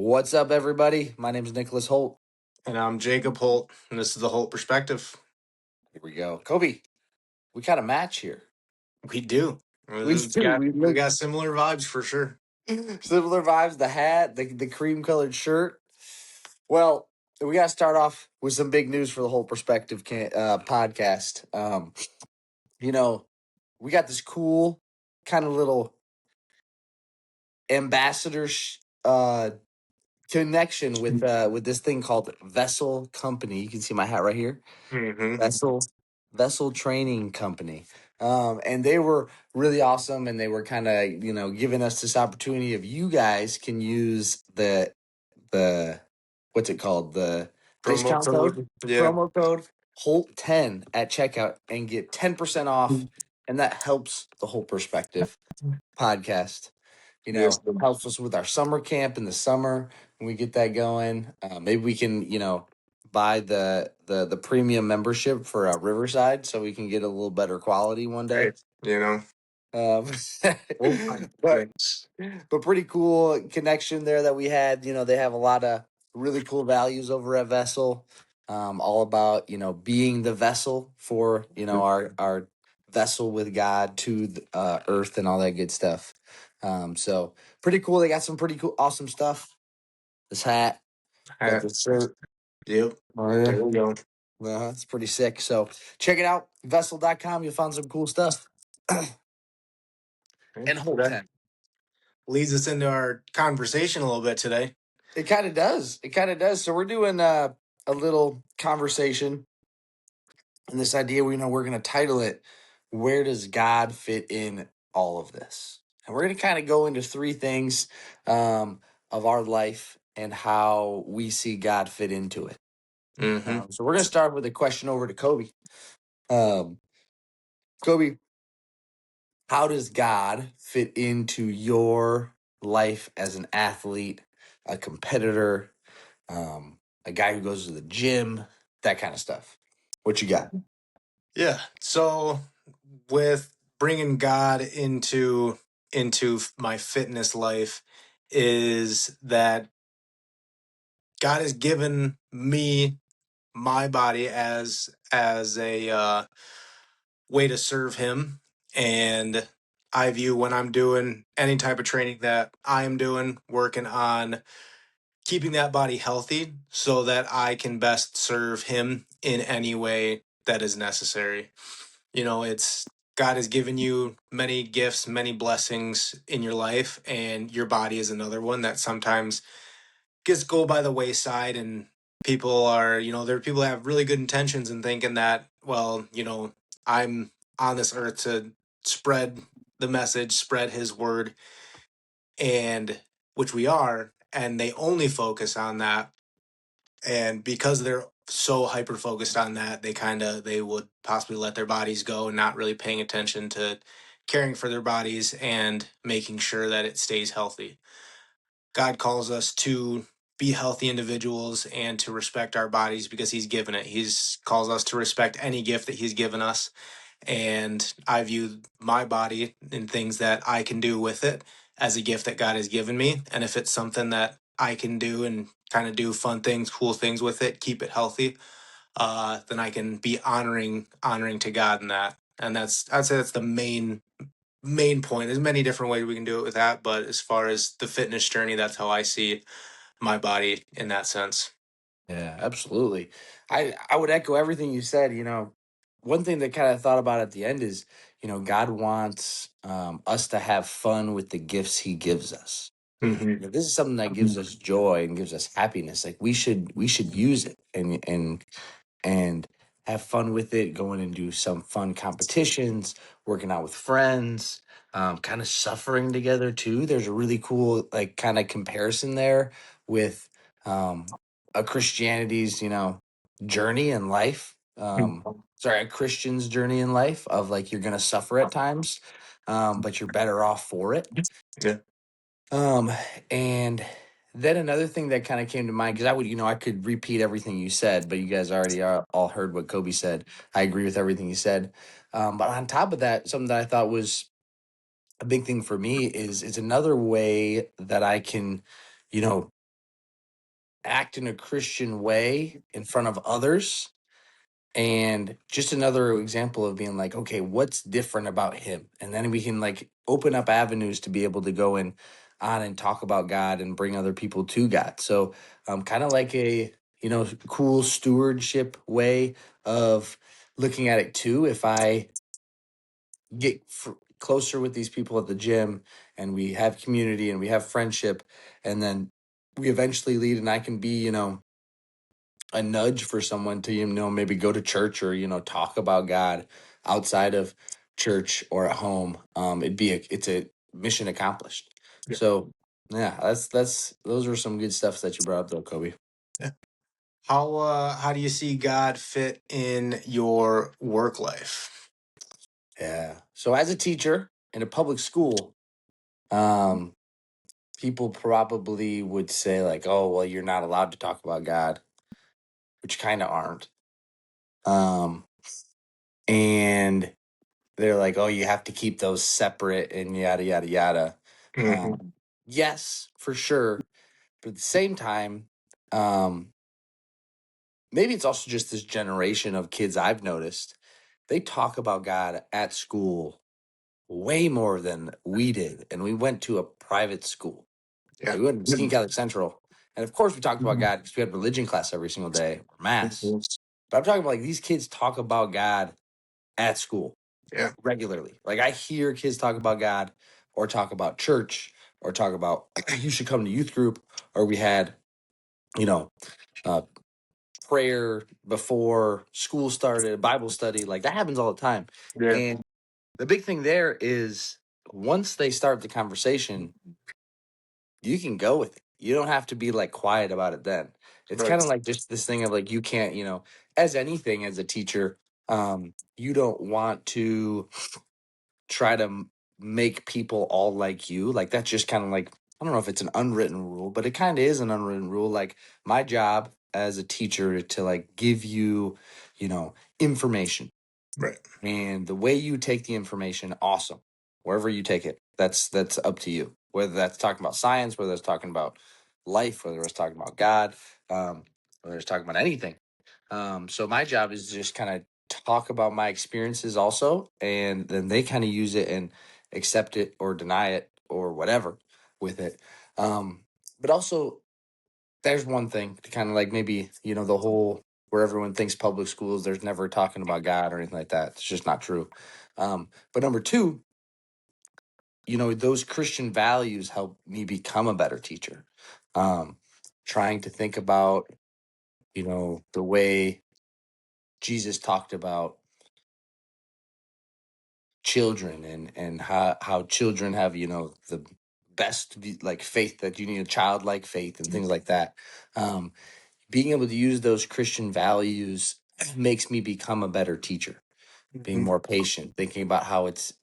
What's up, everybody? My name is Nicholas Holt. And I'm Jacob Holt, and this is the Holt Perspective. Here we go. Kobe, we got a match here. We do. We do. We got similar vibes for sure. Similar vibes, the hat, the cream colored shirt. Well, we got to start off with some big news for the Whole Perspective podcast. We got this cool kind of little ambassador connection with this thing called Vessel Company. You can see my hat right here. Mm-hmm. Vessel Training Company. And they were really awesome, and they were kind of giving us this opportunity of you guys can use the what's it called, the discount code, promo code Holt10 at checkout and get 10% off, and that helps the Whole Perspective podcast. Yes. Helps us with our summer camp in the summer when we get that going. Maybe we can buy the premium membership for Riverside so we can get a little better quality one day. Right. You know. But pretty cool connection there that we had. They have a lot of really cool values over at Vessel. All about being the vessel for our vessel with God to the, earth and all that good stuff. So pretty cool. They got some pretty cool, awesome stuff. This hat, got this shirt. Yep. Oh, yeah. There we go. It's pretty sick. So check it out. Vessel.com. You'll find some cool stuff. And Holt 10. Leads us into our conversation a little bit today. It kind of does. So we're doing a little conversation, and this idea, we're going to title it, "Where Does God Fit in All of This?" And we're going to kind of go into three things of our life and how we see God fit into it. Mm-hmm. So we're going to start with a question over to Kobe. Kobe, how does God fit into your life as an athlete, a competitor, a guy who goes to the gym, that kind of stuff? What you got? Yeah. So with bringing God into my fitness life is that God has given me my body as a way to serve Him, and I view when I'm doing any type of training that I am doing, working on keeping that body healthy so that I can best serve Him in any way that is necessary. It's God has given you many gifts, many blessings in your life, and your body is another one that sometimes gets go by the wayside. And people are, there are people that have really good intentions and thinking that, well, I'm on this earth to spread the message, spread His word, and which we are, and they only focus on that. And because they're so hyper focused on that, they would possibly let their bodies go and not really paying attention to caring for their bodies and making sure that it stays healthy. God calls us to be healthy individuals and to respect our bodies because He's given it. He's calls us to respect any gift that He's given us. And I view my body and things that I can do with it as a gift that God has given me. And if it's something that I can do and kind of do fun things, cool things with it, keep it healthy, then I can be honoring to God in that. And I'd say that's the main point. There's many different ways we can do it with that, but as far as the fitness journey, that's how I see my body in that sense. Yeah, absolutely. I would echo everything you said. One thing that kind of thought about at the end is, God wants us to have fun with the gifts He gives us. Mm-hmm. This is something that gives us joy and gives us happiness. Like we should use it and have fun with it. Going and do some fun competitions, working out with friends, kind of suffering together too. There's a really cool like kind of comparison there with a Christianity's journey in life. A Christian's journey in life of like you're gonna suffer at times, but you're better off for it. Yeah. And then another thing that kind of came to mind, because I could repeat everything you said, but you guys already all heard what Kobe said. I agree with everything he said. But on top of that, something that I thought was a big thing for me is it's another way that I can, you know, act in a Christian way in front of others. And just another example of being like, okay, what's different about him? And then we can like open up avenues to be able to go in on and talk about God and bring other people to God. So kind of like a, cool stewardship way of looking at it too. If I get closer with these people at the gym and we have community and we have friendship, and then we eventually lead, and I can be, a nudge for someone to, maybe go to church or, talk about God outside of church or at home. It's a mission accomplished. Yeah. So yeah, that's those are some good stuff that you brought up though, Kobe. Yeah. How do you see God fit in your work life? Yeah. So as a teacher in a public school, um, people probably would say like, oh, well, you're not allowed to talk about God, which kind of aren't. Um, and they're like, oh, you have to keep those separate and yada, yada, yada. Mm-hmm. Yes, for sure. But at the same time, um, maybe it's also just this generation of kids I've noticed. They talk about God at school way more than we did. And we went to a private school. Yeah. Like we went to Skeene Catholic Central. And of course, we talked about God because we had religion class every single day or mass. But I'm talking about like these kids talk about God at school Yeah. regularly. Like I hear kids talk about God or talk about church or talk about you should come to youth group, or we had, you know, uh, prayer before school started, Bible study. Like that happens all the time. Yeah. And the big thing there is once they start the conversation, you can go with it. You don't have to be like quiet about it then. It's Right. kind of like just this thing of like you can't, as anything as a teacher, you don't want to try to make people all like you. Like that's just kind of like I don't know if it's an unwritten rule, but it kind of is an unwritten rule. Like my job as a teacher to like give you, information, Right. and the way you take the information, awesome. Wherever you take it, that's up to you. Whether that's talking about science, whether it's talking about life, whether it's talking about God, whether it's talking about anything. So my job is just kind of talk about my experiences also, and then they kind of use it and accept it or deny it or whatever with it. But also, there's one thing to kind of like maybe the whole where everyone thinks public schools there's never talking about God or anything like that. It's just not true. But number two, those Christian values help me become a better teacher. Um, Trying to think about the way Jesus talked about children and how children have the best like faith, that you need a childlike faith and things like that. Being able to use those Christian values makes me become a better teacher, being Mm-hmm. more patient, thinking about how it's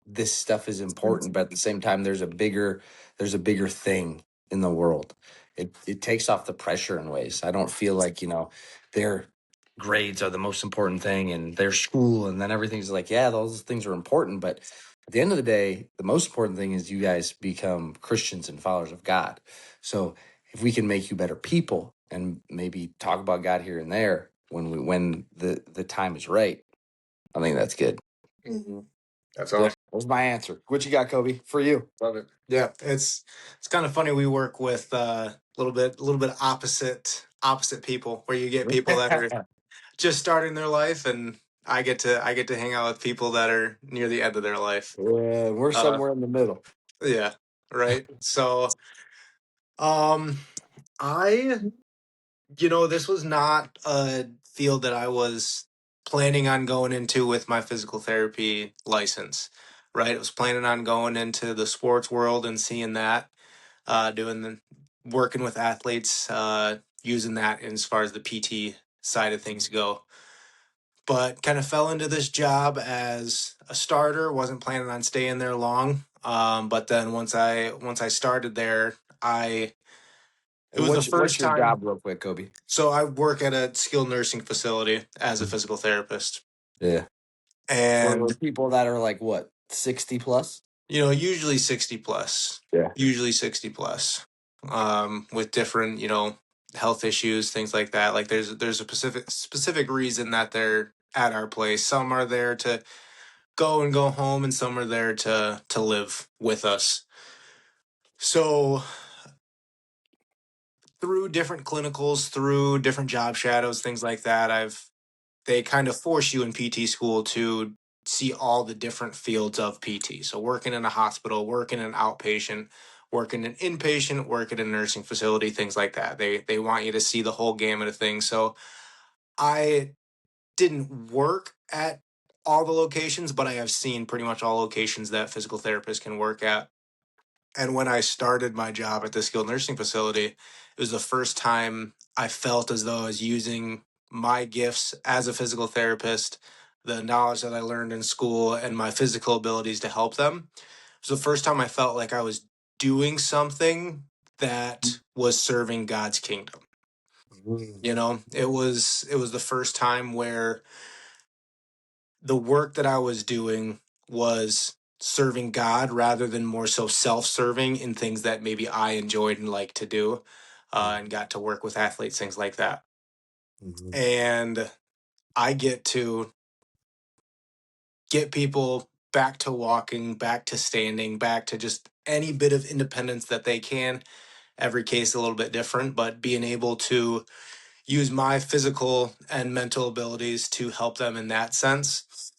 this stuff is important, but at the same time there's a bigger thing in the world. It takes off the pressure in ways. I don't feel like their grades are the most important thing and their school, and then everything's like, yeah, those things are important, but at the end of the day the most important thing is you guys become Christians and followers of God. So if we can make you better people and maybe talk about God here and there when the time is right, I think that's good. Mm-hmm. That's So awesome. that was my answer. What you got, Kobe, for you? Love it. Yeah, it's kind of funny. We work with a little bit opposite people, where you get people that are just starting their life, and I get to hang out with people that are near the end of their life. Yeah, we're Uh, somewhere in the middle. yeah, right. So, um, I this was not a field that I was planning on going into with my physical therapy license. Right, I was planning on going into the sports world and seeing that, doing the working with athletes, using that as far as the PT side of things go. But kind of fell into this job as a starter. Wasn't planning on staying there long. But then once I started there, I it And was the what's first your time. job, real quick, Kobe? So I work at a skilled nursing facility as a physical therapist, Yeah, for and people that are like what 60 plus. usually 60 plus, Yeah. usually 60 plus. with different, health issues, things like that. Like there's a specific reason that they're at our place. Some are there to go home, and some are there to live with us. So through different clinicals, through different job shadows, things like that, they kind of force you in PT school to see all the different fields of PT. So working in a hospital, working in an outpatient, working in inpatient, working in a nursing facility, things like that. They want you to see the whole gamut of things. So I didn't work at all the locations, but I have seen pretty much all locations that physical therapists can work at. And when I started my job at the skilled nursing facility, it was the first time I felt as though I was using my gifts as a physical therapist, the knowledge that I learned in school, and my physical abilities to help them. It was the first time I felt like I was doing something that was serving God's kingdom. Mm. It was the first time where the work that I was doing was serving God rather than more so self-serving in things that maybe I enjoyed and liked to do, and got to work with athletes, things like that. Mhm. And I get to get people back to walking, back to standing, back to just any bit of independence that they can. Every case a little bit different, but being able to use my physical and mental abilities to help them in that sense,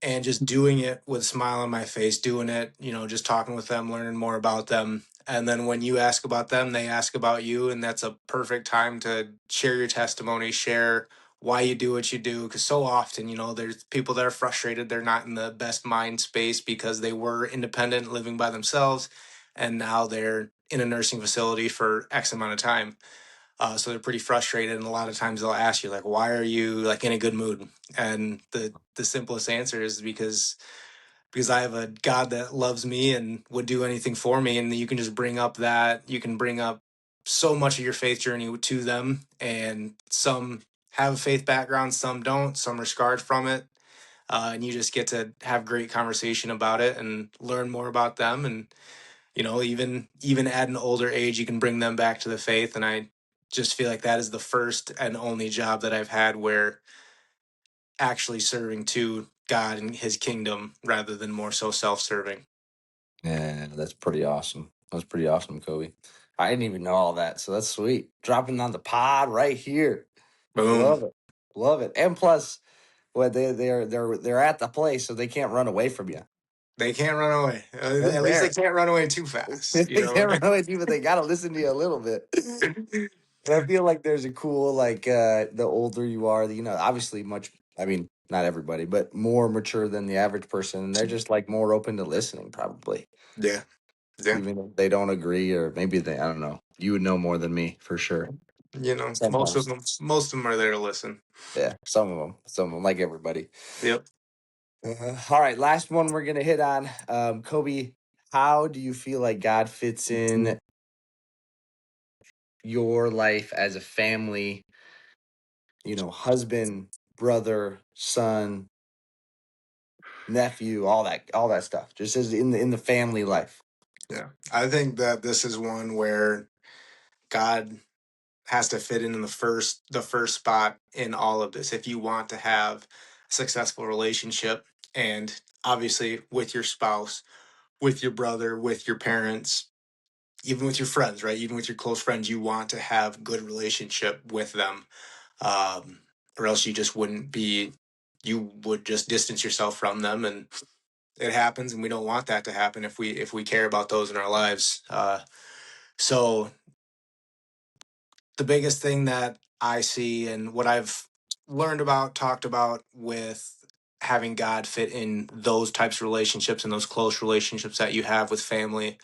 and just doing it with a smile on my face, doing it, just talking with them, learning more about them. And then when you ask about them, they ask about you. And that's a perfect time to share your testimony, share why you do what you do. Because so often, there's people that are frustrated. They're not in the best mind space because they were independent, living by themselves. And now they're in a nursing facility for X amount of time. So they're pretty frustrated, and a lot of times they'll ask you like, "Why are you like in a good mood?" And the simplest answer is because I have a God that loves me and would do anything for me, and you can just bring up that you can bring up so much of your faith journey to them, and some have a faith background, some don't, some are scarred from it, and you just get to have great conversation about it and learn more about them, and even at an older age you can bring them back to the faith. And I just feel like that is the first and only job that I've had where actually serving to God and his kingdom rather than more so self-serving. Yeah, that's pretty awesome. That's pretty awesome, Kobe. I didn't even know all that, so that's sweet. Dropping on the pod right here. Boom. Love it, love it. And plus, what they're at the place, so they can't run away from you. They can't run away. They're At least they there. can't run away too fast, They can't run away from you, but they got to listen to you a little bit. And I feel like there's a cool, like, the older you are, obviously much, I mean, not everybody, but more mature than the average person. And they're just like more open to listening, probably, Yeah. Yeah. even if they don't agree, or maybe I don't know. You would know more than me for sure. Most of Sometimes. them most of them are there to listen. Yeah. Some of them, like everybody. Yep. All right. Last one we're going to hit on. Kobe, how do you feel like God fits in your life as a family, husband, brother, son, nephew, all that stuff. Just as in the family life. Yeah. I think that this is one where God has to fit in the first spot in all of this if you want to have a successful relationship, and obviously with your spouse, with your brother, with your parents, even with your friends, right? Even with your close friends, you want to have good relationship with them, um, or else you would just distance yourself from them, and it happens, and we don't want that to happen if we care about those in our lives. So the biggest thing that I see and what I've learned about, talked about with having God fit in those types of relationships and those close relationships that you have with family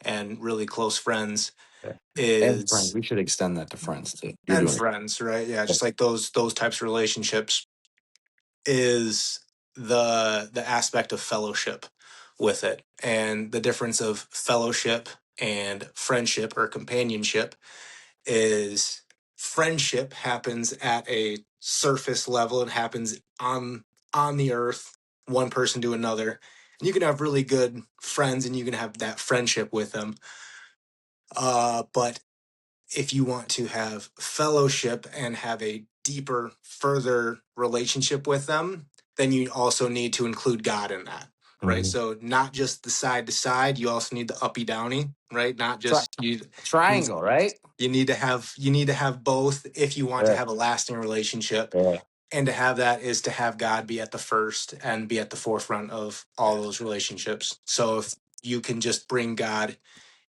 and really close friends Yeah. And friends. is We should extend that to friends too. You're and doing friends, right? Yeah, it. just like those types of relationships is the aspect of fellowship with it, and the difference of fellowship and friendship or companionship is friendship happens at a surface level and happens on the earth, one person to another, and you can have really good friends and you can have that friendship with them. But if you want to have fellowship and have a deeper, further relationship with them, then you also need to include God in that. Right. Mhm. So not just the side to side, you also need the uppy downy, right? Not Tri- just you triangle, right? you need to have both if you want to Yeah. have a lasting relationship. Yeah. And to have that is to have God be at the first and be at the forefront of all Yeah. those relationships. So if you can just bring God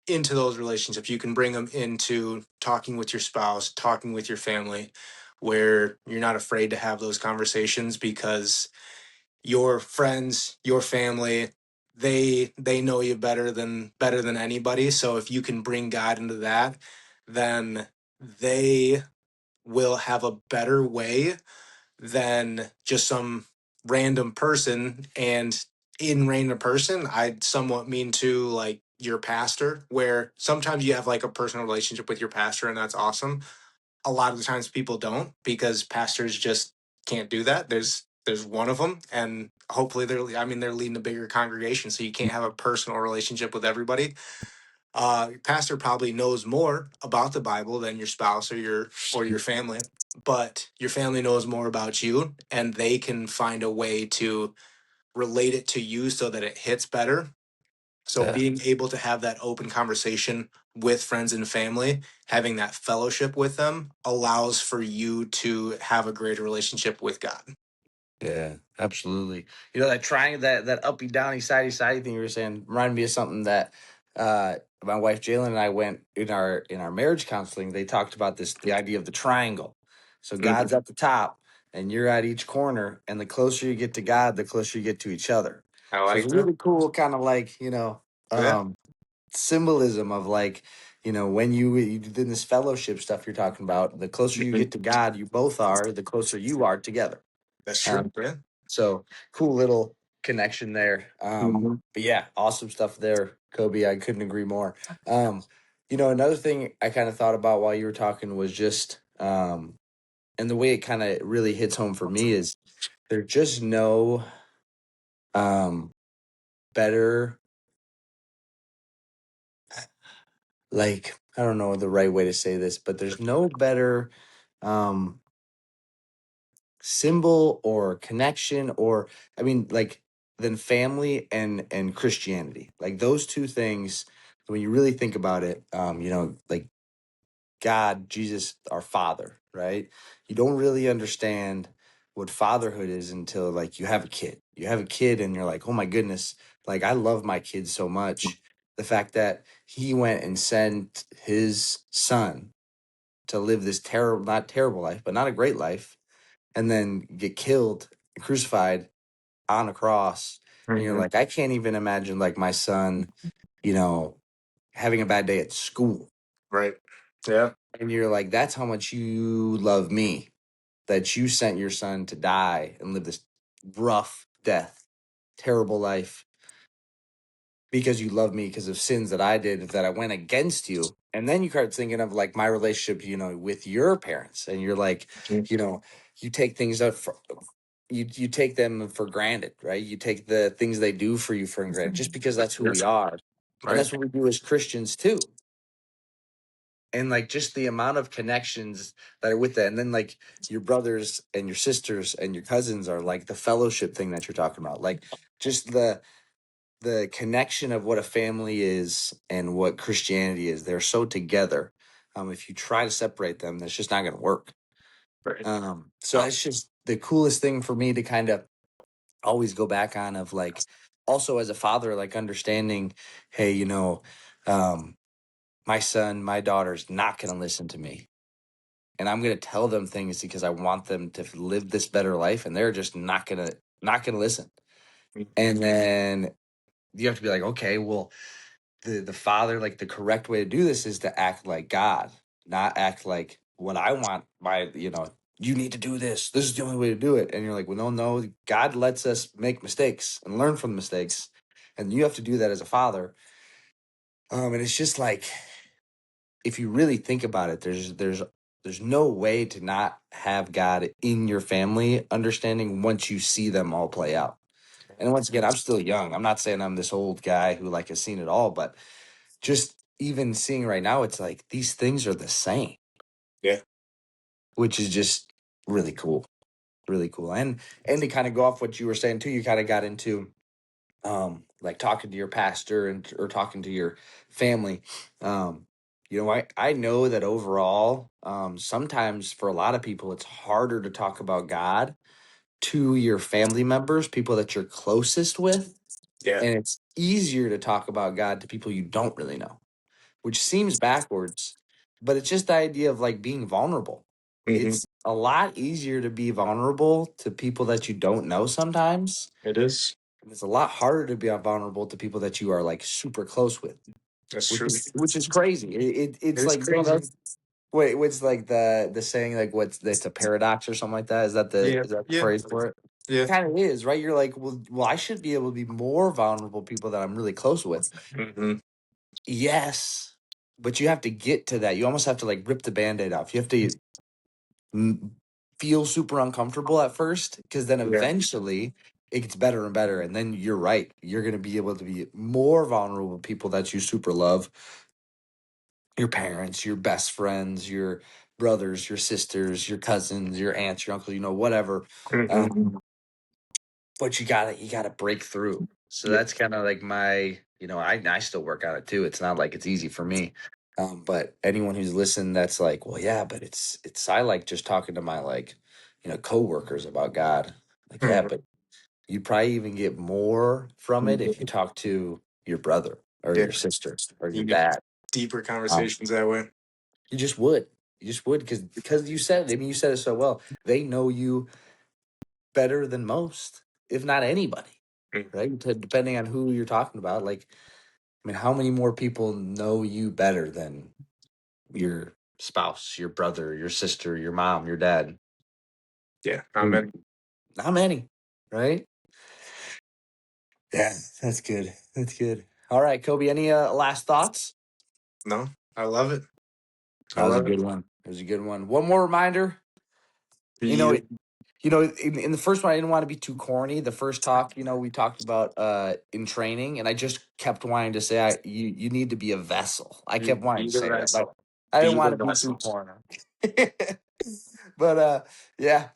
into those relationships, you can bring them into talking with your spouse, talking with your family, where you're not afraid to have those conversations because your friends, your family, they know you better than anybody. So if you can bring God into that, then they will have a better way than just some random person. And in random person, I somewhat mean to like your pastor, where sometimes you have like a personal relationship with your pastor, and that's awesome. A lot of the times people don't because pastors just can't do that. There's one of them, and hopefully they're leading a bigger congregation, so you can't have a personal relationship with everybody. Your pastor probably knows more about the Bible than your spouse or your family, but your family knows more about you, and they can find a way to relate it to you so that it hits better. So Yeah. being able to have that open conversation with friends and family, having that fellowship with them allows for you to have a greater relationship with God. Yeah, absolutely. You know that triangle, that uppy downy sidey sidey thing you were saying reminded me of something that my wife Jalen and I went in our marriage counseling. They talked about this, the idea of the triangle. So God's Mhm. at the top, and you're at each corner, and the closer you get to God, the closer you get to each other. I So it's like a that. really cool kind of like Yeah. um, symbolism of like when you do this fellowship stuff you're talking about. The closer you Mhm. get to God, you both are. The closer you are together. That's true. Um, Yeah. so cool little connection there. Mhm. But yeah, awesome stuff there, Kobe. I couldn't agree more. Um, another thing I kind of thought about while you were talking was just, and the way it kind of really hits home for me is there's just no um, better, like, I don't know the right way to say this, but there's no better um, symbol or connection or I mean like than family and Christianity. Like those two things, when you really think about it, like God, Jesus, our Father, right? You don't really understand what fatherhood is until like you have a kid. You have a kid and you're like, "Oh my goodness, like I love my kid so much." The fact that he went and sent his son to live this terrible, not terrible life, but not a great life, and then get killed, crucified on a cross. And you're Mhm. like, I can't even imagine like my son, you know, having a bad day at school. Right. Yeah. And you're like, that's how much you love me, that you sent your son to die and live this rough death, terrible life because you love me because of sins that I did, that I went against you. And then you start thinking of like my relationship, with your parents. And you're like, Mhm. you know, you take things up for, you take them for granted, right? You take the things they do for you for granted just because that's who Yeah. we are. And Right. that's what we do as Christians too. And like just the amount of connections that are with that. And then like your brothers and your sisters and your cousins are like the fellowship thing that you're talking about. Like just the connection of what a family is and what Christianity is. They're so together. If you try to separate them, that's just not going to work. Right. So it's just the coolest thing for me to kind of always go back on of like, also as a father, like understanding, hey, um, my son, my daughter's not going to listen to me. And I'm going to tell them things because I want them to live this better life. And they're just not going to listen. And then you have to be like, okay, well, the father, like the correct way to do this is to act like God, not act like what I want. You need to do this. This is the only way to do it. And you're like, well, no. God lets us make mistakes and learn from the mistakes, and you have to do that as a father. And it's just like, if you really think about it, there's no way to not have God in your family, understanding once you see them all play out. And once again, I'm still young. I'm not saying I'm this old guy who like has seen it all, but just even seeing right now, it's like these things are the same. Yeah. Which is just really cool. Really cool. And to kind of go off what you were saying too, you kind of got into like talking to your pastor and or talking to your family. I know that overall, sometimes for a lot of people it's harder to talk about God to your family members, people that you're closest with, Yeah. and it's easier to talk about God to people you don't really know, which seems backwards, but it's just the idea of like being vulnerable. Hmm. It's a lot easier to be vulnerable to people that you don't know sometimes. It is. And it's a lot harder to be vulnerable to people that you are like super close with, That's which true. is crazy. It It's is like, you know, crazy. wait, what's like the saying, like what's it's a paradox or something like that? Yeah. Is that the Yeah. phrase for it? Yeah. Kind of is, right? You're like, well, I should be able to be more vulnerable to people that I'm really close with. Hmm. Yes, but you have to get to that. You almost have to like rip the band-aid off. You have to feel super uncomfortable at first, because then Yeah. eventually it gets better and better. And then you're right. You're going to be able to be more vulnerable with people that you super love, your parents, your best friends, your brothers, your sisters, your cousins, your aunts, your uncles, whatever. Hmm. Um, but you gotta break through. So Yeah. that's kind of like my, I still work on it too. It's not like it's easy for me. But anyone who's listened, that's like, well, yeah, but I like just talking to my like, coworkers about God. Like, yeah, Hmm. but you'd probably even get more from it if you talk to your brother or Yeah. your sister or You your get dad. deeper Um, conversations that way. you just would. You just would, because you said it. I mean, you said it so well. They know you better than most, if not anybody, Mm. right? Depending on who you're talking about. Like, I mean, how many more people know you better than your spouse, your brother, your sister, your mom, your dad? Yeah. Mm. Amen. Not many, right? Yeah, that's good. That's good. All right, Kobe, any last thoughts? No, I love it. I That was a love it. good one. It was a good one. One more reminder. You Be know, in the first one, I didn't want to be too corny. The first talk, we talked about in training, and I just kept wanting to say, you need to be a vessel. I you kept wanting be to the say that, but vessel. I didn't Be the want to be too vessel. corny. But yeah,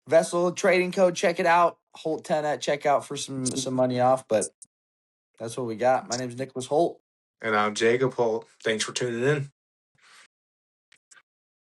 vessel trading code. Check it out. Holt 10 at checkout for some money off. But that's what we got. My name is Nicholas Holt. And I'm Jacob Holt. Thanks for tuning in.